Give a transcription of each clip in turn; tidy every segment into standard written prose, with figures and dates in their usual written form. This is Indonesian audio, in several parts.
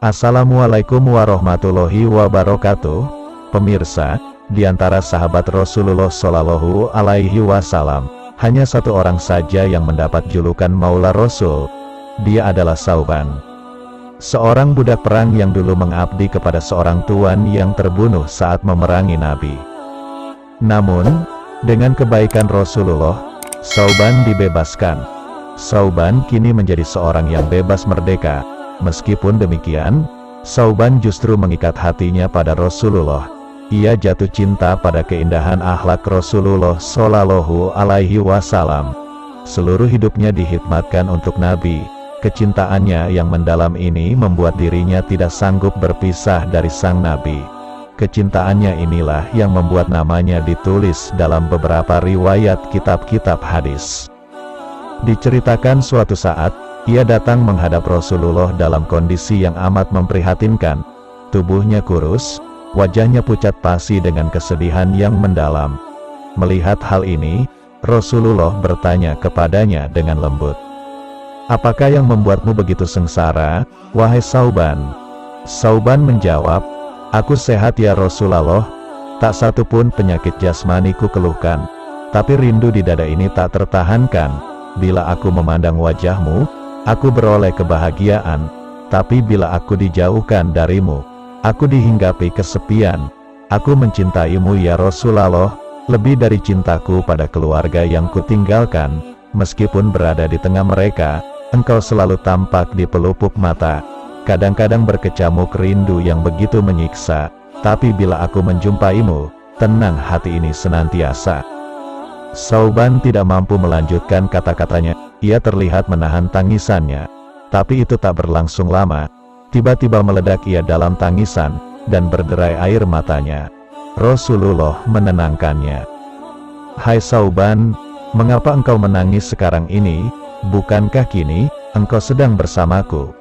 Assalamualaikum warahmatullahi wabarakatuh. Pemirsa, di antara sahabat Rasulullah Shallallahu Alaihi Wasallam, hanya satu orang saja yang mendapat julukan Maula Rasul. Dia adalah Sauban, seorang budak perang yang dulu mengabdi kepada seorang tuan yang terbunuh saat memerangi Nabi. Namun, dengan kebaikan Rasulullah, Sauban dibebaskan. Sauban kini menjadi seorang yang bebas merdeka. Meskipun demikian, Sauban justru mengikat hatinya pada Rasulullah. Ia jatuh cinta pada keindahan akhlak Rasulullah Shallallahu Alaihi Wasallam. Seluruh hidupnya dihikmatkan untuk Nabi. Kecintaannya yang mendalam ini membuat dirinya tidak sanggup berpisah dari sang Nabi. Kecintaannya inilah yang membuat namanya ditulis dalam beberapa riwayat kitab-kitab hadis. Diceritakan suatu saat, ia datang menghadap Rasulullah dalam kondisi yang amat memprihatinkan. Tubuhnya kurus, wajahnya pucat pasi dengan kesedihan yang mendalam. Melihat hal ini, Rasulullah bertanya kepadanya dengan lembut, "Apakah yang membuatmu begitu sengsara, wahai Sauban?" Sauban menjawab, "Aku sehat ya Rasulullah, tak satu pun penyakit jasmaniku keluhkan. Tapi rindu di dada ini tak tertahankan. Bila aku memandang wajahmu, aku beroleh kebahagiaan. Tapi bila aku dijauhkan darimu, aku dihinggapi kesepian. Aku mencintaimu ya Rasulullah, lebih dari cintaku pada keluarga yang kutinggalkan. Meskipun berada di tengah mereka, engkau selalu tampak di pelupuk mata. Kadang-kadang berkecamuk rindu yang begitu menyiksa. Tapi bila aku menjumpaimu, tenang hati ini senantiasa." Sauban tidak mampu melanjutkan kata-katanya. Ia terlihat menahan tangisannya. Tapi itu tak berlangsung lama. Tiba-tiba meledak ia dalam tangisan, dan berderai air matanya. Rasulullah menenangkannya. "Hai Sauban, mengapa engkau menangis sekarang ini? Bukankah kini, engkau sedang bersamaku?"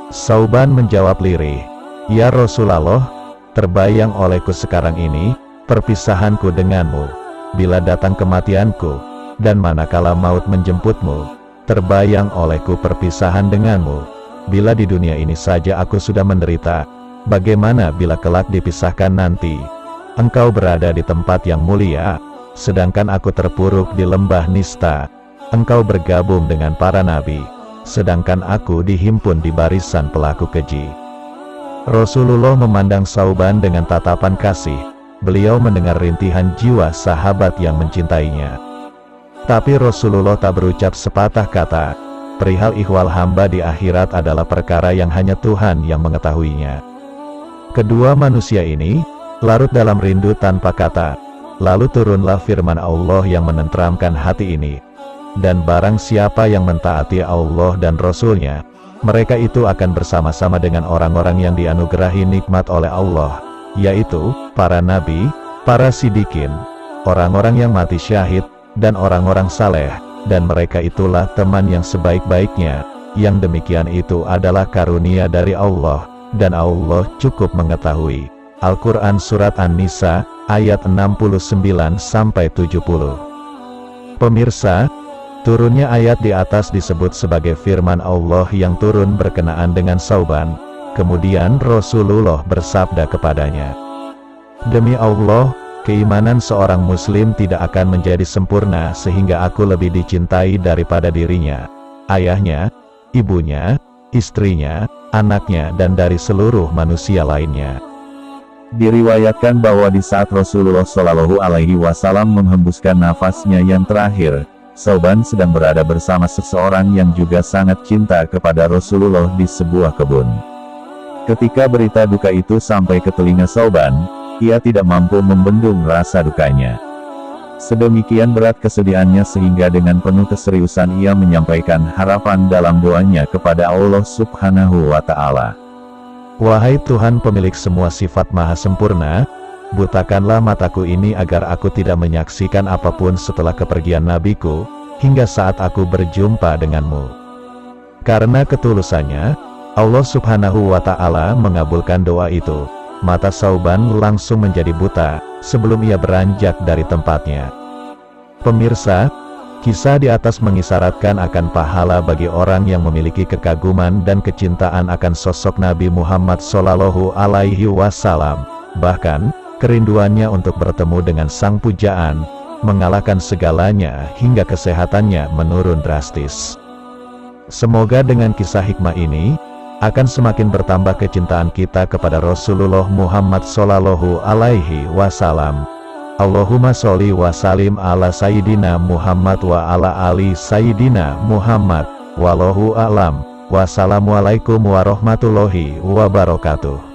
Sauban menjawab lirih, "Ya Rasulullah, terbayang olehku sekarang ini, perpisahanku denganmu. Bila datang kematianku, dan manakala maut menjemputmu, terbayang olehku perpisahan denganmu. Bila di dunia ini saja aku sudah menderita, bagaimana bila kelak dipisahkan nanti? Engkau berada di tempat yang mulia, sedangkan aku terpuruk di lembah nista. Engkau bergabung dengan para nabi, sedangkan aku dihimpun di barisan pelaku keji." Rasulullah memandang Sauban dengan tatapan kasih. Beliau mendengar rintihan jiwa sahabat yang mencintainya. Tapi Rasulullah tak berucap sepatah kata. Perihal ihwal hamba di akhirat adalah perkara yang hanya Tuhan yang mengetahuinya. Kedua manusia ini larut dalam rindu tanpa kata. Lalu turunlah firman Allah yang menenteramkan hati ini. "Dan barang siapa yang mentaati Allah dan Rasul-Nya, mereka itu akan bersama-sama dengan orang-orang yang dianugerahi nikmat oleh Allah, yaitu para nabi, para sidikin, orang-orang yang mati syahid, dan orang-orang saleh, dan mereka itulah teman yang sebaik-baiknya. Yang demikian itu adalah karunia dari Allah, dan Allah cukup mengetahui." Al-Quran Surat An-Nisa, ayat 69-70. Pemirsa, turunnya ayat di atas disebut sebagai firman Allah yang turun berkenaan dengan Sauban. Kemudian Rasulullah bersabda kepadanya, "Demi Allah, keimanan seorang muslim tidak akan menjadi sempurna sehingga aku lebih dicintai daripada dirinya, ayahnya, ibunya, istrinya, anaknya, dan dari seluruh manusia lainnya." Diriwayatkan bahwa di saat Rasulullah Shallallahu Alaihi Wasallam menghembuskan nafasnya yang terakhir, Sauban sedang berada bersama seseorang yang juga sangat cinta kepada Rasulullah di sebuah kebun. Ketika berita duka itu sampai ke telinga Sauban, ia tidak mampu membendung rasa dukanya. Sedemikian berat kesedihannya sehingga dengan penuh keseriusan ia menyampaikan harapan dalam doanya kepada Allah Subhanahu wa Ta'ala. "Wahai Tuhan pemilik semua sifat maha sempurna, butakanlah mataku ini agar aku tidak menyaksikan apapun setelah kepergian nabiku, hingga saat aku berjumpa denganmu." Karena ketulusannya, Allah Subhanahu wa Ta'ala mengabulkan doa itu. Mata Sauban langsung menjadi buta sebelum ia beranjak dari tempatnya. Pemirsa, Kisah di atas mengisyaratkan akan pahala bagi orang yang memiliki kekaguman dan kecintaan akan sosok Nabi Muhammad Shallallahu Alaihi Wasallam. Bahkan, kerinduannya untuk bertemu dengan sang pujaan, mengalahkan segalanya hingga kesehatannya menurun drastis. Semoga dengan kisah hikmah ini, akan semakin bertambah kecintaan kita kepada Rasulullah Muhammad Shallallahu Alaihi Wasallam. Allahumma sholli wa sallim ala Sayyidina Muhammad wa ala ali Sayyidina Muhammad. Wallahu a'lam. Wassalamualaikum warahmatullahi wabarakatuh.